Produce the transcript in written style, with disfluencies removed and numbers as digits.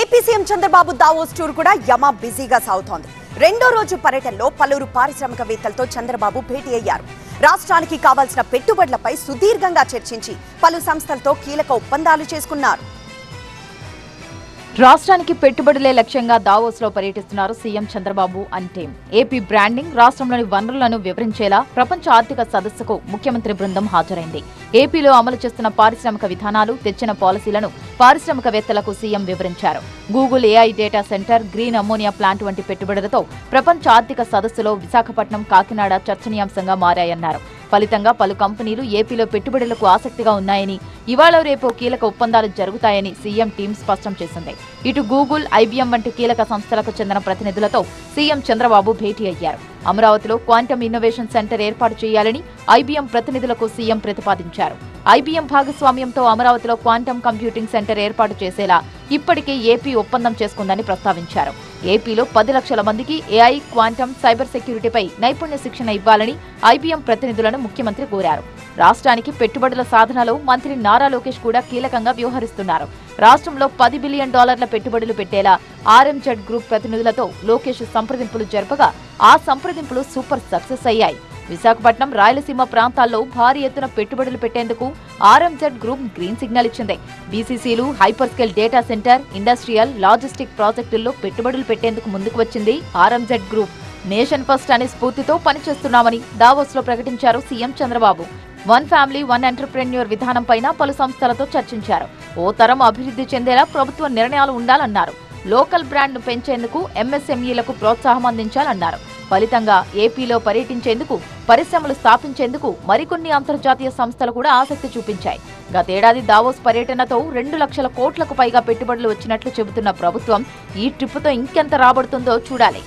AP CM Chandrababu Davos tour కూడా యమా బిజీగా సాగుతోంది. రెండో రోజు పర్యటనలో పలువురు పారిశ్రామికవేత్తలతో చంద్రబాబు భేటీ అయ్యారు. రాష్ట్రానికి కావాల్సిన పెట్టుబడులపై సుదీర్ఘంగా చర్చించి పలు సంస్థలతో కీలక ఒప్పందాలు చేసుకున్నారు. రాష్ట్రానికి పెట్టుబడులే లక్ష్యంగా దావోస్ లో పర్యటిస్తున్నారు CM Chandrababu and team. AP branding, రాష్ట్రంలోని వనరులను వివరించేలా ప్రపంచ ఆర్థిక సదస్సుకు ముఖ్యమంత్రి బృందం హాజరైంది. ఏపీలో అమలు చేస్తున్న పారిశ్రామిక విధానాలు, తెచ్చిన పాలసీలను పారిశ్రామికవేత్తలకు సీఎం వివరించారు. Google AI data centre, green ammonia plant వంటి పెట్టుబడులతో ప్రపంచ ఆర్థిక సదస్సులో విశాఖపట్నం, కాకినాడ చర్చనీయాంశంగా మారాయన్నారు. ఫలితంగా పలు కంపెనీలు ఏపీలో పెట్టుబడులకు ఆసక్తిగా ఉన్నాయని, ఇవాళ రేపు కీలక ఒప్పందాలు జరుగుతాయని సీఎం టీం స్పష్టం చేసింది. ఇటు గూగుల్, ఐబీఎం వంటి కీలక సంస్థలకు చెందిన ప్రతినిధులతో సీఎం చంద్రబాబు భేటీ అయ్యారు. అమరావతిలో క్వాంటమ్ ఇన్నోవేషన్ సెంటర్ ఏర్పాటు చేయాలని ఐబీఎం ప్రతినిధులకు సీఎం ప్రతిపాదించారు. ఐబీఎం భాగస్వామ్యంతో అమరావతిలో క్వాంటమ్ కంప్యూటింగ్ సెంటర్ ఏర్పాటు చేసేలా ఇప్పటికే ఏపీ ఒప్పందం చేసుకుందని ప్రస్తావించారు. ఏపీలో 10 లక్షల మందికి ఏఐ, క్వాంటమ్, సైబర్ సెక్యూరిటీపై నైపుణ్య శిక్షణ ఇవ్వాలని ఐబీఎం ప్రతినిధులను ముఖ్యమంత్రి కోరారు. రాష్ట్రానికి పెట్టుబడుల సాధనలో మంత్రి నారా లోకేష్ కూడా కీలకంగా వ్యవహరిస్తున్నారు. రాష్ట్రంలో $10 బిలియన్ పెట్టుబడులు పెట్టేలా ఆర్ఎంజెడ్ గ్రూప్ ప్రతినిధులతో లోకేష్ సంప్రదింపులు జరపగా ఆ సంప్రదింపులు సూపర్ సక్సెస్ అయ్యాయి. విశాఖపట్నం, రాయలసీమ ప్రాంతాల్లో భారీ ఎత్తున పెట్టుబడులు పెట్టేందుకు ఆర్ఎంజెడ్ గ్రూప్ గ్రీన్ సిగ్నల్ ఇచ్చింది. బీసీసీలు, hyper scale data centre, industrial, logistic ప్రాజెక్టుల్లో పెట్టుబడులు పెట్టేందుకు ముందుకు వచ్చింది ఆర్ఎంజెడ్ గ్రూప్. నేషన్ ఫస్ట్ అనే స్ఫూర్తితో పనిచేస్తున్నామని దావోస్ లో ప్రకటించారు CM Chandrababu. One family, one entrepreneur విధానంపైన పలు సంస్థలతో చర్చించారు. ఓ తరం అభివృద్ధి చెందేలా ప్రభుత్వ నిర్ణయాలు ఉండాలన్నారు. లోకల్ బ్రాండ్ను పెంచేందుకు ఎంఎస్ఎంఈలకు ప్రోత్సాహం అందించాలన్నారు. ఫలితంగా ఏపీలో పర్యటించేందుకు, పరిశ్రమలు స్థాపించేందుకు మరికొన్ని అంతర్జాతీయ సంస్థలు కూడా ఆసక్తి చూపించాయి. గతేడాది దావోస్ పర్యటనతో 2 లక్షల కోట్లకు పైగా పెట్టుబడులు వచ్చినట్లు చెబుతున్న ప్రభుత్వం ఈ ట్రిప్పుతో ఇంకెంత రాబడుతుందో చూడాలి.